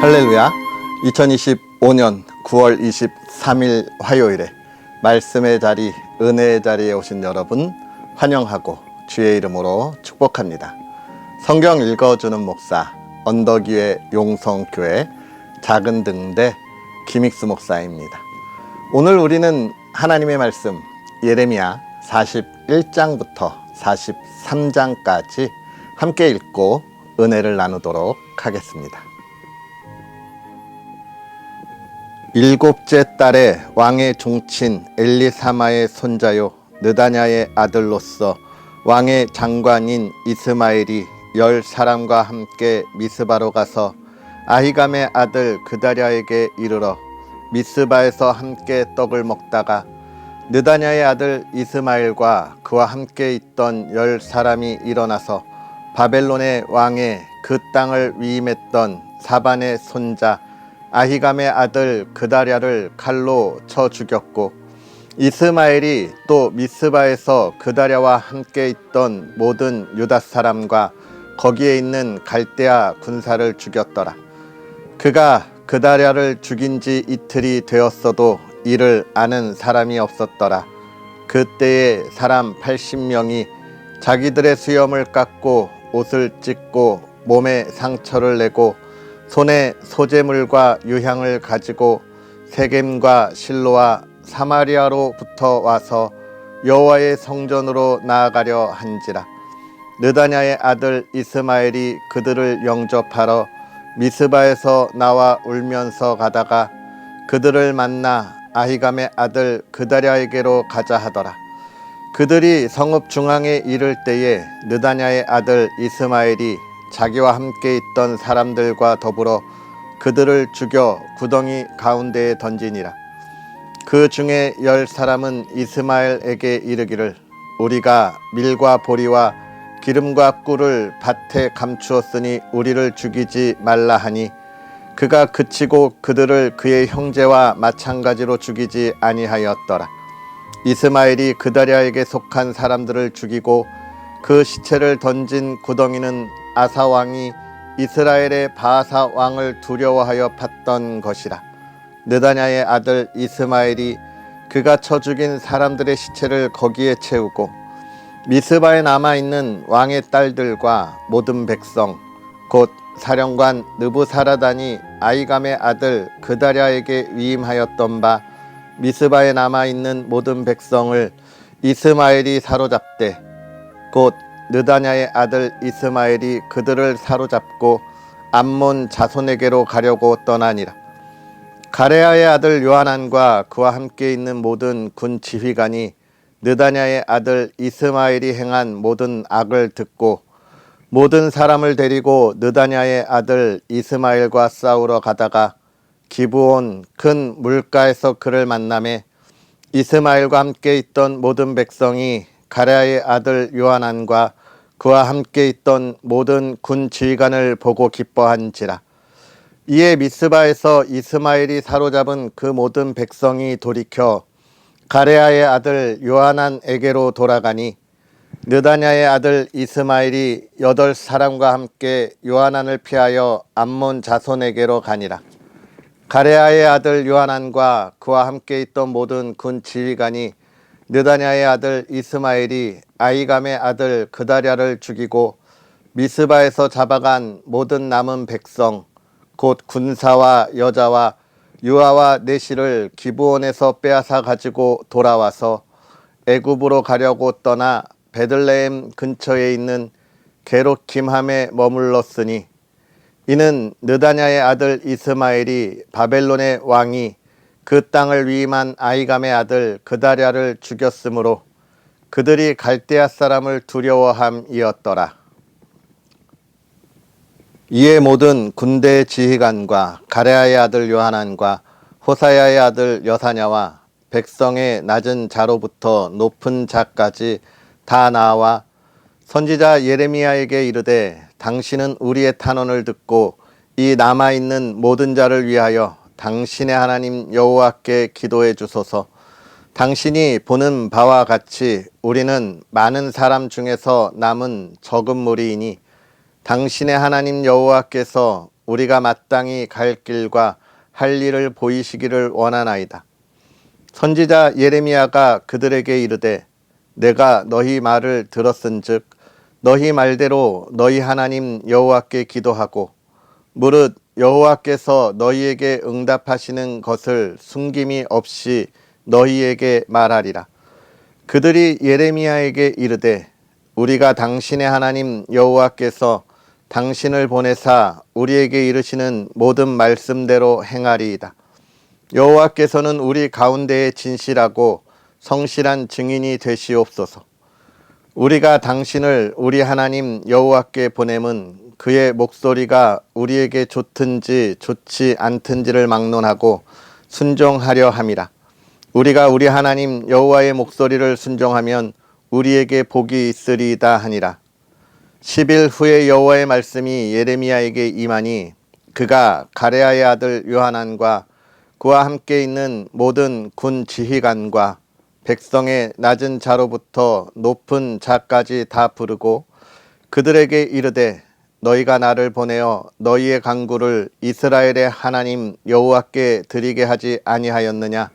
할렐루야. 2025년 9월 23일 화요일에 말씀의 자리, 은혜의 자리에 오신 여러분 환영하고 주의 이름으로 축복합니다. 성경 읽어주는 목사, 언덕위의 용성교회 작은 등대 김익수 목사입니다. 오늘 우리는 하나님의 말씀 예레미야 41장부터 43장까지 함께 읽고 은혜를 나누도록 하겠습니다. 일곱째 달에 왕의 종친 엘리사마의 손자요 느다냐의 아들로서 왕의 장관인 이스마엘이 10사람과 함께 미스바로 가서 아히감의 아들 그다랴에게 이르러 미스바에서 함께 떡을 먹다가 느다냐의 아들 이스마엘과 그와 함께 있던 10사람이 일어나서 바벨론의 왕의 그 땅을 위임했던 사반의 손자 아히감의 아들 그다랴를 칼로 쳐 죽였고, 이스마엘이 또 미스바에서 그다랴와 함께 있던 모든 유다 사람과 거기에 있는 갈대아 군사를 죽였더라. 그가 그다랴를 죽인 지 이틀이 되었어도 이를 아는 사람이 없었더라. 그때에 사람 80명이 자기들의 수염을 깎고 옷을 찢고 몸에 상처를 내고 손에 소재물과 유향을 가지고 세겜과 실로와 사마리아로부터 와서 여호와의 성전으로 나아가려 한지라. 느다냐의 아들 이스마엘이 그들을 영접하러 미스바에서 나와 울면서 가다가 그들을 만나 아히감의 아들 그다랴에게로 가자 하더라. 그들이 성읍 중앙에 이를 때에 느다냐의 아들 이스마엘이 자기와 함께 있던 사람들과 더불어 그들을 죽여 구덩이 가운데에 던지니라. 그 중에 10사람은 이스마엘에게 이르기를 우리가 밀과 보리와 기름과 꿀을 밭에 감추었으니 우리를 죽이지 말라 하니 그가 그치고 그들을 그의 형제와 마찬가지로 죽이지 아니하였더라. 이스마엘이 그다랴에게 속한 사람들을 죽이고 그 시체를 던진 구덩이는 아사 왕이 이스라엘의 바아사 왕을 두려워하여 팠던 것이라. 느다냐의 아들 이스마엘이 그가 쳐 죽인 사람들의 시체를 거기에 채우고 미스바에 남아있는 왕의 딸들과 모든 백성 곧 사령관 느부사라단이 아히감의 아들 그다랴에게 위임하였던 바 미스바에 남아있는 모든 백성을 이스마엘이 사로잡되 곧 느다냐의 아들 이스마엘이 그들을 사로잡고 암몬 자손에게로 가려고 떠나니라. 가레아의 아들 요하난과 그와 함께 있는 모든 군 지휘관이 느다냐의 아들 이스마엘이 행한 모든 악을 듣고 모든 사람을 데리고 느다냐의 아들 이스마엘과 싸우러 가다가 기브온 큰 물가에서 그를 만나매 이스마엘과 함께 있던 모든 백성이 가레아의 아들 요하난과 그와 함께 있던 모든 군 지휘관을 보고 기뻐한지라. 이에 미스바에서 이스마엘이 사로잡은 그 모든 백성이 돌이켜 가레아의 아들 요하난에게로 돌아가니 느다냐의 아들 이스마엘이 8사람과 함께 요하난을 피하여 암몬 자손에게로 가니라. 가레아의 아들 요하난과 그와 함께 있던 모든 군 지휘관이 느다냐의 아들 이스마엘이 아히감의 아들 그다랴를 죽이고 미스바에서 잡아간 모든 남은 백성 곧 군사와 여자와 유아와 내시를 기브온에서 빼앗아 가지고 돌아와서 애굽으로 가려고 떠나 베들레헴 근처에 있는 게롯김함에 머물렀으니 이는 느다냐의 아들 이스마엘이 바벨론의 왕이 그 땅을 위임한 아히감의 아들 그다랴를 죽였으므로 그들이 갈대아 사람을 두려워함이었더라. 이에 모든 군대 지휘관과 가레아의 아들 요하난과 호사야의 아들 여사냐와 백성의 낮은 자로부터 높은 자까지 다 나와 선지자 예레미야에게 이르되 당신은 우리의 탄원을 듣고 이 남아있는 모든 자를 위하여 당신의 하나님 여호와께 기도해 주소서. 당신이 보는 바와 같이 우리는 많은 사람 중에서 남은 적은 무리이니 당신의 하나님 여호와께서 우리가 마땅히 갈 길과 할 일을 보이시기를 원하나이다. 선지자 예레미야가 그들에게 이르되 내가 너희 말을 들었은즉 너희 말대로 너희 하나님 여호와께 기도하고 무릇 여호와께서 너희에게 응답하시는 것을 숨김이 없이 너희에게 말하리라. 그들이 예레미야에게 이르되 우리가 당신의 하나님 여호와께서 당신을 보내사 우리에게 이르시는 모든 말씀대로 행하리이다. 여호와께서는 우리 가운데에 진실하고 성실한 증인이 되시옵소서. 우리가 당신을 우리 하나님 여호와께 보냄은 그의 목소리가 우리에게 좋든지 좋지 않든지를 막론하고 순종하려 함이라. 우리가 우리 하나님 여호와의 목소리를 순종하면 우리에게 복이 있으리이다 하니라. 10일 후에 여호와의 말씀이 예레미야에게 임하니 그가 가레아의 아들 요하난과 그와 함께 있는 모든 군 지휘관과 백성의 낮은 자로부터 높은 자까지 다 부르고 그들에게 이르되 너희가 나를 보내어 너희의 간구를 이스라엘의 하나님 여호와께 드리게 하지 아니하였느냐.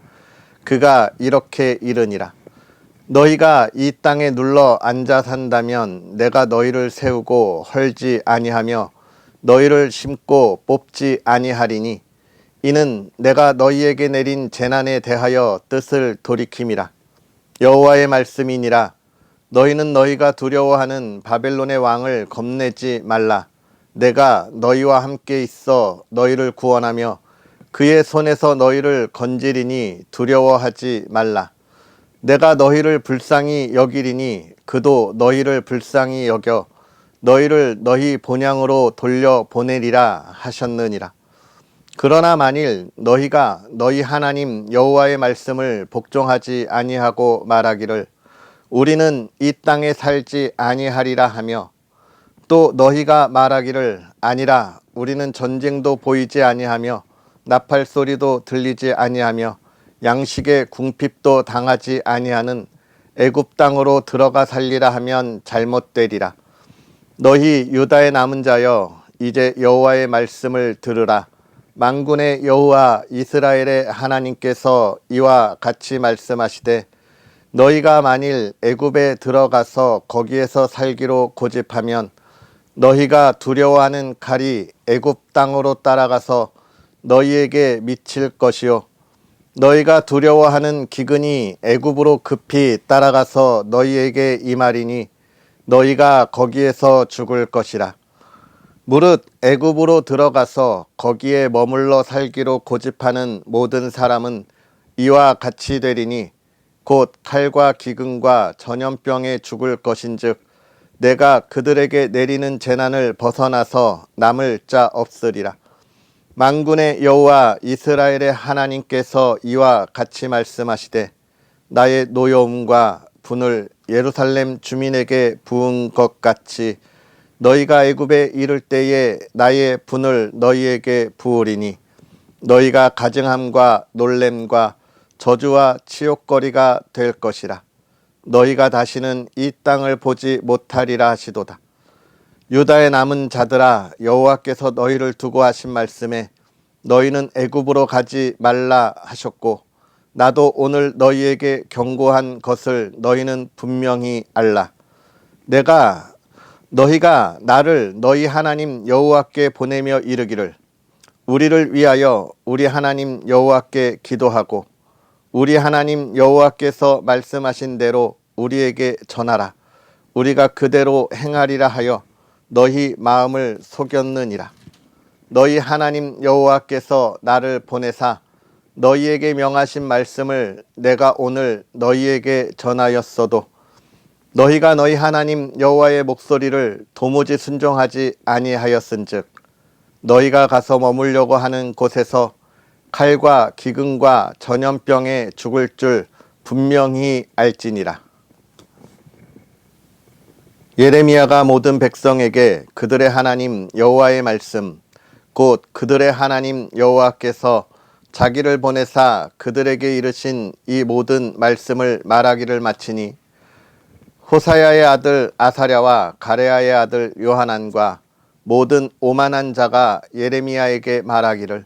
그가 이렇게 이르니라. 너희가 이 땅에 눌러 앉아 산다면 내가 너희를 세우고 헐지 아니하며 너희를 심고 뽑지 아니하리니 이는 내가 너희에게 내린 재난에 대하여 뜻을 돌이킴이라. 여호와의 말씀이니라. 너희는 너희가 두려워하는 바벨론의 왕을 겁내지 말라. 내가 너희와 함께 있어 너희를 구원하며 그의 손에서 너희를 건지리니 두려워하지 말라. 내가 너희를 불쌍히 여기리니 그도 너희를 불쌍히 여겨 너희를 너희 본향으로 돌려 보내리라 하셨느니라. 그러나 만일 너희가 너희 하나님 여호와의 말씀을 복종하지 아니하고 말하기를 우리는 이 땅에 살지 아니하리라 하며 또 너희가 말하기를 아니라 우리는 전쟁도 보이지 아니하며 나팔 소리도 들리지 아니하며 양식의 궁핍도 당하지 아니하는 애굽 땅으로 들어가 살리라 하면 잘못되리라. 너희 유다의 남은 자여 이제 여호와의 말씀을 들으라. 만군의 여호와 이스라엘의 하나님께서 이와 같이 말씀하시되 너희가 만일 애굽에 들어가서 거기에서 살기로 고집하면 너희가 두려워하는 칼이 애굽 땅으로 따라가서 너희에게 미칠 것이요 너희가 두려워하는 기근이 애굽으로 급히 따라가서 너희에게 임하리니 너희가 거기에서 죽을 것이라. 무릇 애굽으로 들어가서 거기에 머물러 살기로 고집하는 모든 사람은 이와 같이 되리니 곧 칼과 기근과 전염병에 죽을 것인즉 내가 그들에게 내리는 재난을 벗어나서 남을 자 없으리라. 만군의 여호와 이스라엘의 하나님께서 이와 같이 말씀하시되 나의 노여움과 분을 예루살렘 주민에게 부은 것 같이 너희가 애굽에 이를 때에 나의 분을 너희에게 부으리니 너희가 가증함과 놀램과 저주와 치욕거리가 될 것이라. 너희가 다시는 이 땅을 보지 못하리라 하시도다. 유다의 남은 자들아 여호와께서 너희를 두고 하신 말씀에 너희는 애굽으로 가지 말라 하셨고 나도 오늘 너희에게 경고한 것을 너희는 분명히 알라. 너희가 나를 너희 하나님 여호와께 보내며 이르기를 우리를 위하여 우리 하나님 여호와께 기도하고 우리 하나님 여호와께서 말씀하신 대로 우리에게 전하라. 우리가 그대로 행하리라 하여 너희 마음을 속였느니라. 너희 하나님 여호와께서 나를 보내사 너희에게 명하신 말씀을 내가 오늘 너희에게 전하였어도 너희가 너희 하나님 여호와의 목소리를 도무지 순종하지 아니하였은즉 너희가 가서 머물려고 하는 곳에서 칼과 기근과 전염병에 죽을 줄 분명히 알지니라. 예레미야가 모든 백성에게 그들의 하나님 여호와의 말씀 곧 그들의 하나님 여호와께서 자기를 보내사 그들에게 이르신 이 모든 말씀을 말하기를 마치니 호사야의 아들 아사랴와 가레아의 아들 요하난과 모든 오만한 자가 예레미야에게 말하기를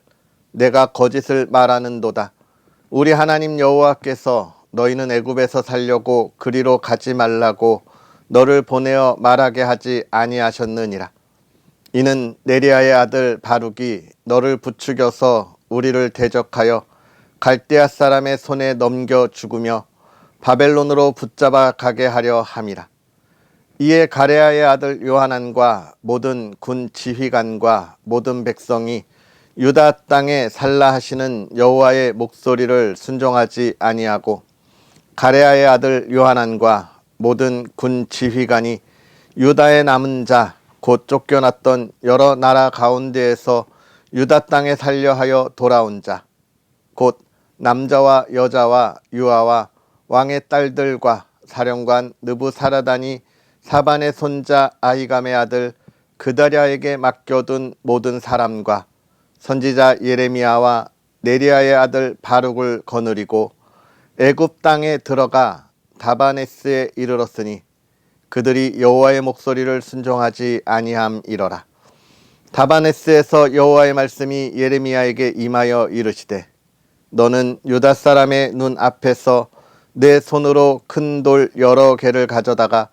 내가 거짓을 말하는도다. 우리 하나님 여호와께서 너희는 애굽에서 살려고 그리로 가지 말라고 너를 보내어 말하게 하지 아니하셨느니라. 이는 네리야의 아들 바룩이 너를 부추겨서 우리를 대적하여 갈대아 사람의 손에 넘겨 죽으며 바벨론으로 붙잡아 가게 하려 함이라. 이에 가레아의 아들 요하난과 모든 군 지휘관과 모든 백성이 유다 땅에 살라 하시는 여호와의 목소리를 순종하지 아니하고 가레아의 아들 요하난과 모든 군 지휘관이 유다의 남은 자 곧 쫓겨났던 여러 나라 가운데에서 유다 땅에 살려 하여 돌아온 자 곧 남자와 여자와 유아와 왕의 딸들과 사령관 느부사라단이 사반의 손자 아히감의 아들 그다랴에게 맡겨둔 모든 사람과 선지자 예레미야와 네리야의 아들 바룩을 거느리고 애굽 땅에 들어가 다바네스에 이르렀으니 그들이 여호와의 목소리를 순종하지 아니함이러라. 다바네스에서 여호와의 말씀이 예레미야에게 임하여 이르시되 너는 유다 사람의 눈 앞에서 내 손으로 큰 돌 여러 개를 가져다가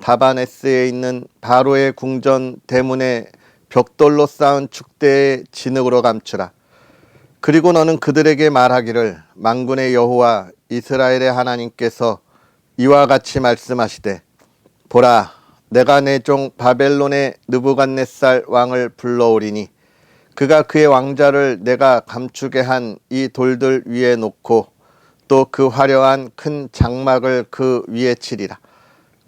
다바네스에 있는 바로의 궁전 대문에 벽돌로 쌓은 축대의 진흙으로 감추라. 그리고 너는 그들에게 말하기를 만군의 여호와 이스라엘의 하나님께서 이와 같이 말씀하시되 보라, 내가 내 종 바벨론의 느부갓네살 왕을 불러오리니 그가 그의 왕자를 내가 감추게 한 이 돌들 위에 놓고 또 그 화려한 큰 장막을 그 위에 치리라.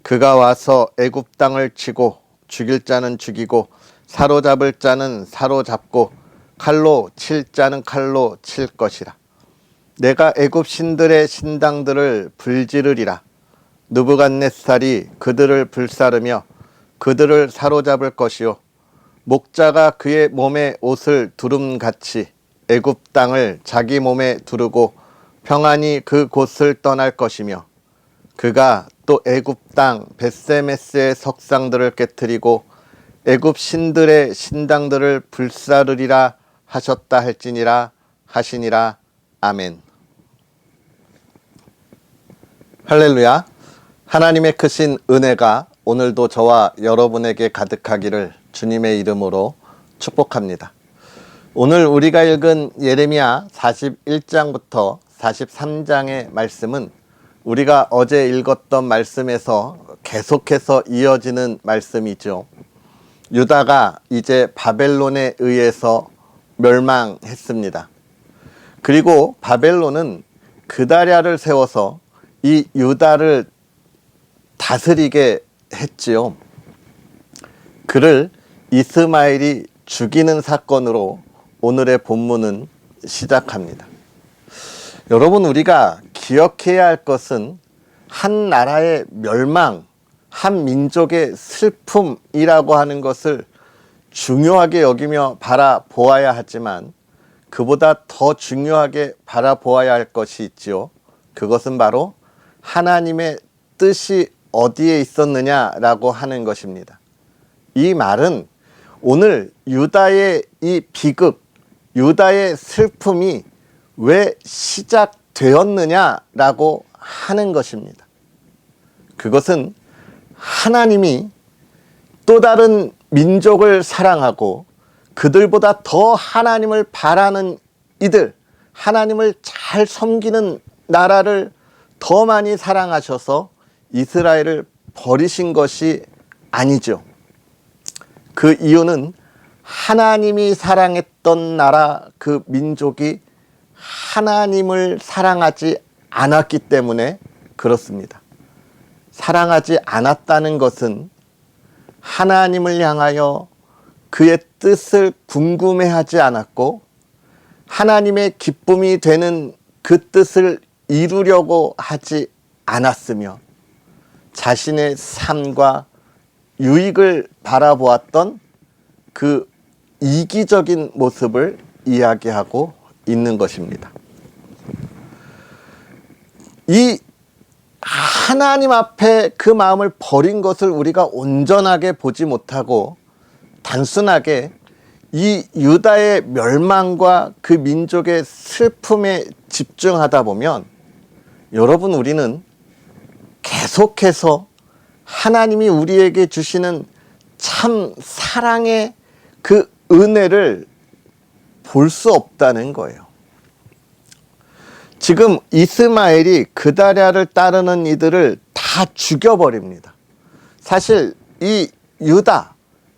그가 와서 애굽 땅을 치고 죽일 자는 죽이고 사로잡을 자는 사로잡고 칼로 칠 자는 칼로 칠 것이라. 내가 애굽 신들의 신당들을 불지르리라. 느부갓네살이 그들을 불사르며 그들을 사로잡을 것이요 목자가 그의 몸에 옷을 두름같이 애굽 땅을 자기 몸에 두르고 평안히 그 곳을 떠날 것이며 그가 또 애굽 땅 벳세메스의 석상들을 깨뜨리고 애굽 신들의 신당들을 불사르리라 하셨다 할지니라 하시니라. 아멘. 할렐루야. 하나님의 크신 은혜가 오늘도 저와 여러분에게 가득하기를 주님의 이름으로 축복합니다. 오늘 우리가 읽은 예레미야 41장부터 43장의 말씀은 우리가 어제 읽었던 말씀에서 계속해서 이어지는 말씀이죠. 유다가 이제 바벨론에 의해서 멸망했습니다. 그리고 바벨론은 그다랴를 세워서 이 유다를 다스리게 했지요. 그를 이스마엘이 죽이는 사건으로 오늘의 본문은 시작합니다. 여러분, 우리가 기억해야 할 것은 한 나라의 멸망, 한 민족의 슬픔이라고 하는 것을 중요하게 여기며 바라보아야 하지만 그보다 더 중요하게 바라보아야 할 것이 있지요. 그것은 바로 하나님의 뜻이 어디에 있었느냐라고 하는 것입니다. 이 말은 오늘 유다의 이 비극, 유다의 슬픔이 왜 시작되었느냐라고 하는 것입니다. 그것은 하나님이 또 다른 민족을 사랑하고 그들보다 더 하나님을 바라는 이들, 하나님을 잘 섬기는 나라를 더 많이 사랑하셔서 이스라엘을 버리신 것이 아니죠. 그 이유는 하나님이 사랑했던 나라, 그 민족이 하나님을 사랑하지 않았기 때문에 그렇습니다. 사랑하지 않았다는 것은 하나님을 향하여 그의 뜻을 궁금해하지 않았고 하나님의 기쁨이 되는 그 뜻을 이루려고 하지 않았으며 자신의 삶과 유익을 바라보았던 그 이기적인 모습을 이야기하고 있는 것입니다. 이 하나님 앞에 그 마음을 버린 것을 우리가 온전하게 보지 못하고 단순하게 이 유다의 멸망과 그 민족의 슬픔에 집중하다 보면 여러분, 우리는 계속해서 하나님이 우리에게 주시는 참 사랑의 그 은혜를 볼 수 없다는 거예요. 지금 이스마엘이 그다랴를 따르는 이들을 다 죽여버립니다. 사실 이 유다,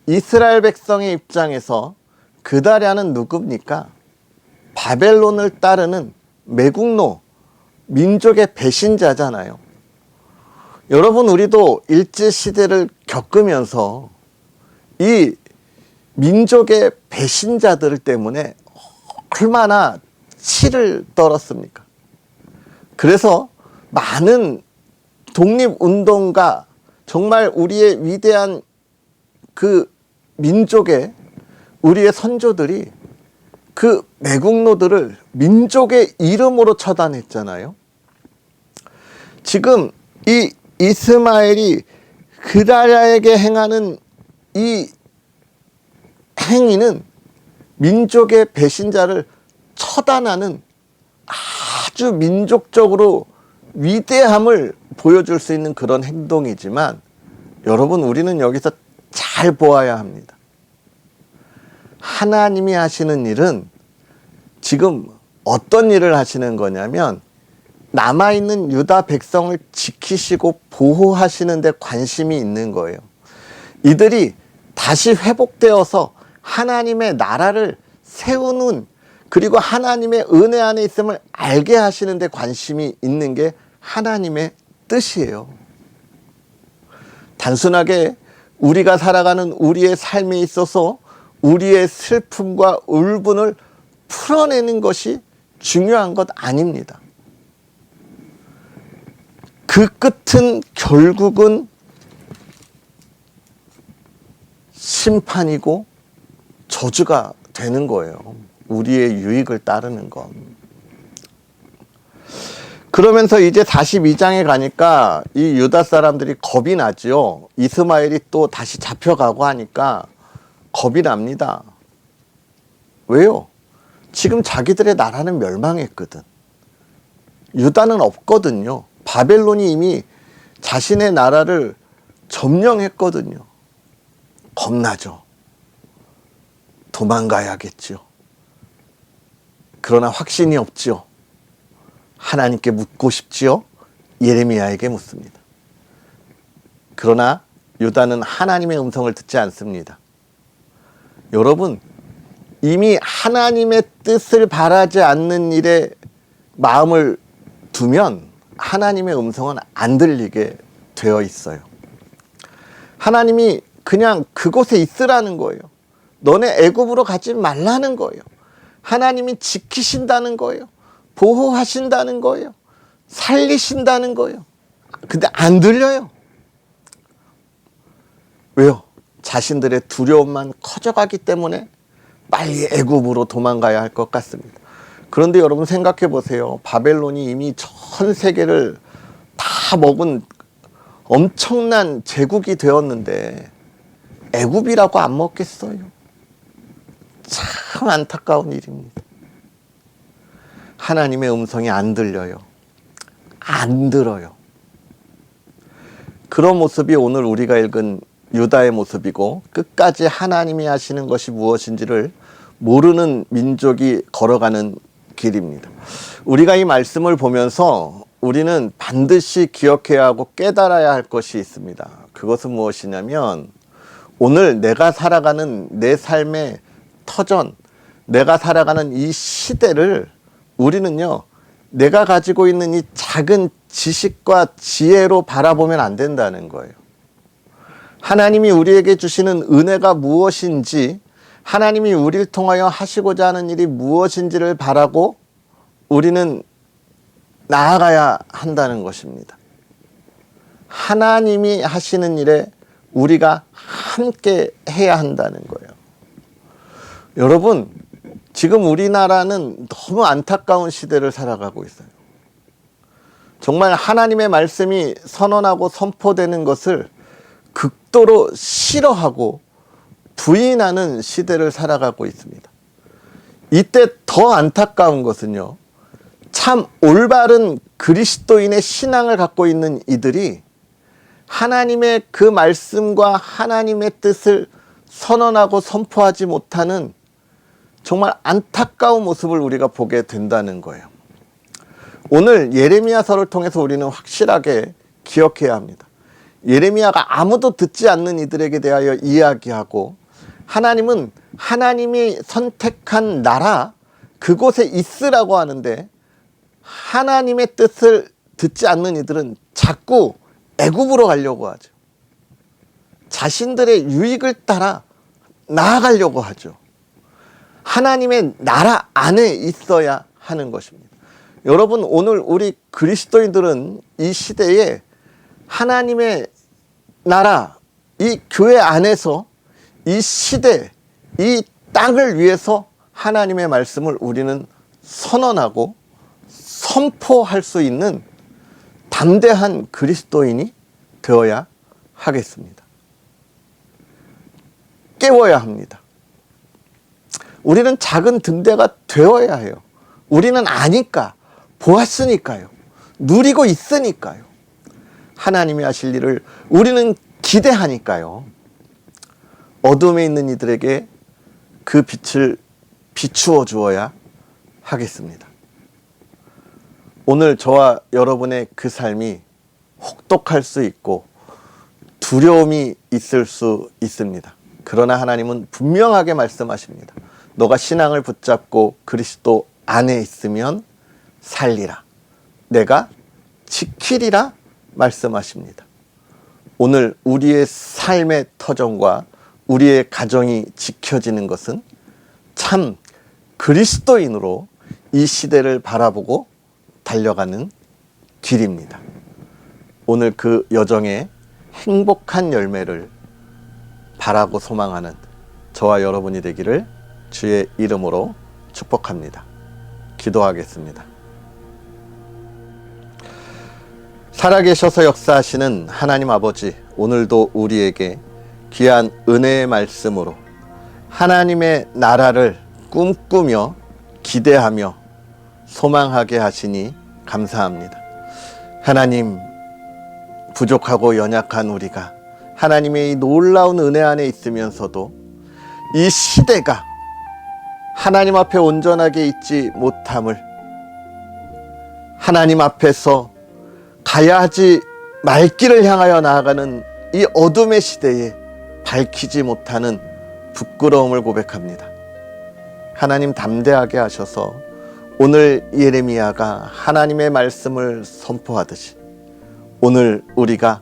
이스라엘 백성의 입장에서 그다랴는 누굽니까? 바벨론을 따르는 매국노, 민족의 배신자잖아요. 여러분, 우리도 일제시대를 겪으면서 이 민족의 배신자들 때문에 얼마나 치를 떨었습니까? 그래서 많은 독립운동가, 정말 우리의 위대한 그 민족의 우리의 선조들이 그 매국노들을 민족의 이름으로 처단했잖아요. 지금 이 이스마엘이 그다랴에게 행하는 이 행위는 민족의 배신자를 처단하는 아주 민족적으로 위대함을 보여줄 수 있는 그런 행동이지만, 여러분, 우리는 여기서 잘 보아야 합니다. 하나님이 하시는 일은 지금 어떤 일을 하시는 거냐면, 남아있는 유다 백성을 지키시고 보호하시는 데 관심이 있는 거예요. 이들이 다시 회복되어서 하나님의 나라를 세우는, 그리고 하나님의 은혜 안에 있음을 알게 하시는 데 관심이 있는 게 하나님의 뜻이에요. 단순하게 우리가 살아가는 우리의 삶에 있어서 우리의 슬픔과 울분을 풀어내는 것이 중요한 것 아닙니다. 그 끝은 결국은 심판이고 저주가 되는 거예요. 우리의 유익을 따르는 건. 그러면서 이제 42장에 가니까 이 유다 사람들이 겁이 나죠. 이스마엘이 또 다시 잡혀가고 하니까 겁이 납니다. 왜요? 지금 자기들의 나라는 멸망했거든. 유다는 없거든요. 바벨론이 이미 자신의 나라를 점령했거든요. 겁나죠. 도망가야겠죠. 그러나 확신이 없죠. 하나님께 묻고 싶지요. 예레미야에게 묻습니다. 그러나 유다는 하나님의 음성을 듣지 않습니다. 여러분, 이미 하나님의 뜻을 바라지 않는 일에 마음을 두면 하나님의 음성은 안 들리게 되어 있어요. 하나님이 그냥 그곳에 있으라는 거예요. 너네 애굽으로 가지 말라는 거예요. 하나님이 지키신다는 거예요. 보호하신다는 거예요. 살리신다는 거예요. 근데 안 들려요. 왜요? 자신들의 두려움만 커져가기 때문에 빨리 애굽으로 도망가야 할 것 같습니다. 그런데 여러분 생각해 보세요. 바벨론이 이미 전 세계를 다 먹은 엄청난 제국이 되었는데 애굽이라고 안 먹겠어요? 참 안타까운 일입니다. 하나님의 음성이 안 들려요. 안 들어요. 그런 모습이 오늘 우리가 읽은 유다의 모습이고, 끝까지 하나님이 하시는 것이 무엇인지를 모르는 민족이 걸어가는 길입니다. 우리가 이 말씀을 보면서 우리는 반드시 기억해야 하고 깨달아야 할 것이 있습니다. 그것은 무엇이냐면, 오늘 내가 살아가는 내 삶의 터전, 내가 살아가는 이 시대를 우리는요, 내가 가지고 있는 이 작은 지식과 지혜로 바라보면 안 된다는 거예요. 하나님이 우리에게 주시는 은혜가 무엇인지, 하나님이 우리를 통하여 하시고자 하는 일이 무엇인지를 바라고 우리는 나아가야 한다는 것입니다. 하나님이 하시는 일에 우리가 함께 해야 한다는 거예요. 여러분, 지금 우리나라는 너무 안타까운 시대를 살아가고 있어요. 정말 하나님의 말씀이 선언하고 선포되는 것을 극도로 싫어하고 부인하는 시대를 살아가고 있습니다. 이때 더 안타까운 것은요, 참 올바른 그리스도인의 신앙을 갖고 있는 이들이 하나님의 그 말씀과 하나님의 뜻을 선언하고 선포하지 못하는 정말 안타까운 모습을 우리가 보게 된다는 거예요. 오늘 예레미야서를 통해서 우리는 확실하게 기억해야 합니다. 예레미야가 아무도 듣지 않는 이들에게 대하여 이야기하고, 하나님은 하나님이 선택한 나라 그곳에 있으라고 하는데, 하나님의 뜻을 듣지 않는 이들은 자꾸 애굽으로 가려고 하죠. 자신들의 유익을 따라 나아가려고 하죠. 하나님의 나라 안에 있어야 하는 것입니다. 여러분, 오늘 우리 그리스도인들은 이 시대에 하나님의 나라, 이 교회 안에서 이 시대, 이 땅을 위해서 하나님의 말씀을 우리는 선언하고 선포할 수 있는 담대한 그리스도인이 되어야 하겠습니다. 깨워야 합니다. 우리는 작은 등대가 되어야 해요. 우리는 아니까, 보았으니까요. 누리고 있으니까요. 하나님이 하실 일을 우리는 기대하니까요. 어둠에 있는 이들에게 그 빛을 비추어 주어야 하겠습니다. 오늘 저와 여러분의 그 삶이 혹독할 수 있고 두려움이 있을 수 있습니다. 그러나 하나님은 분명하게 말씀하십니다. 너가 신앙을 붙잡고 그리스도 안에 있으면 살리라. 내가 지키리라 말씀하십니다. 오늘 우리의 삶의 터전과 우리의 가정이 지켜지는 것은 참 그리스도인으로 이 시대를 바라보고 달려가는 길입니다. 오늘 그 여정의 행복한 열매를 바라고 소망하는 저와 여러분이 되기를 주의 이름으로 축복합니다. 기도하겠습니다. 살아계셔서 역사하시는 하나님 아버지, 오늘도 우리에게 귀한 은혜의 말씀으로 하나님의 나라를 꿈꾸며 기대하며 소망하게 하시니 감사합니다. 하나님, 부족하고 연약한 우리가 하나님의 이 놀라운 은혜 안에 있으면서도 이 시대가 하나님 앞에 온전하게 있지 못함을, 하나님 앞에서 가야 하지 말 길을 향하여 나아가는 이 어둠의 시대에 밝히지 못하는 부끄러움을 고백합니다. 하나님, 담대하게 하셔서 오늘 예레미야가 하나님의 말씀을 선포하듯이 오늘 우리가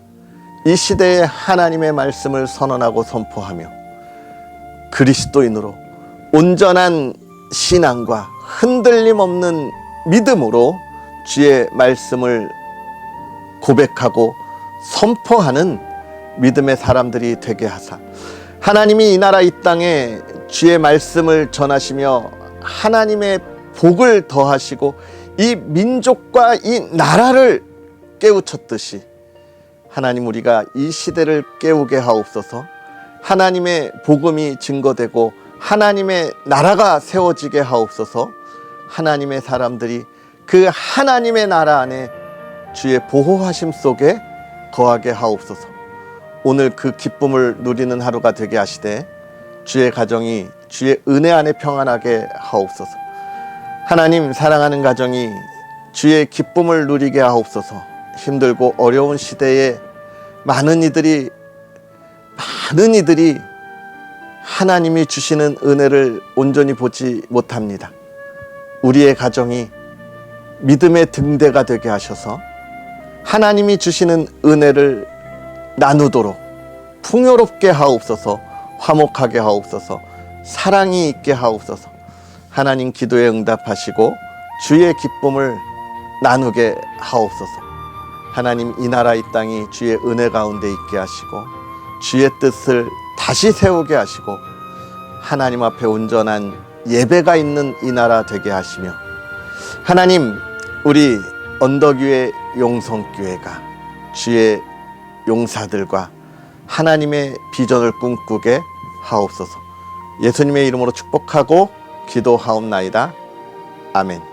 이 시대에 하나님의 말씀을 선언하고 선포하며 그리스도인으로 온전한 신앙과 흔들림 없는 믿음으로 주의 말씀을 고백하고 선포하는 믿음의 사람들이 되게 하사, 하나님이 이 나라 이 땅에 주의 말씀을 전하시며 하나님의 복을 더하시고 이 민족과 이 나라를 깨우쳤듯이 하나님, 우리가 이 시대를 깨우게 하옵소서. 하나님의 복음이 증거되고 하나님의 나라가 세워지게 하옵소서. 하나님의 사람들이 그 하나님의 나라 안에 주의 보호하심 속에 거하게 하옵소서. 오늘 그 기쁨을 누리는 하루가 되게 하시되 주의 가정이 주의 은혜 안에 평안하게 하옵소서. 하나님, 사랑하는 가정이 주의 기쁨을 누리게 하옵소서. 힘들고 어려운 시대에 많은 이들이 하나님이 주시는 은혜를 온전히 보지 못합니다. 우리의 가정이 믿음의 등대가 되게 하셔서 하나님이 주시는 은혜를 나누도록 풍요롭게 하옵소서. 화목하게 하옵소서. 사랑이 있게 하옵소서. 하나님, 기도에 응답하시고 주의 기쁨을 나누게 하옵소서. 하나님, 이 나라 이 땅이 주의 은혜 가운데 있게 하시고 주의 뜻을 다시 세우게 하시고 하나님 앞에 온전한 예배가 있는 이 나라 되게 하시며, 하나님, 우리 언덕위의 용성교회가 주의 용사들과 하나님의 비전을 꿈꾸게 하옵소서. 예수님의 이름으로 축복하고 기도하옵나이다. 아멘.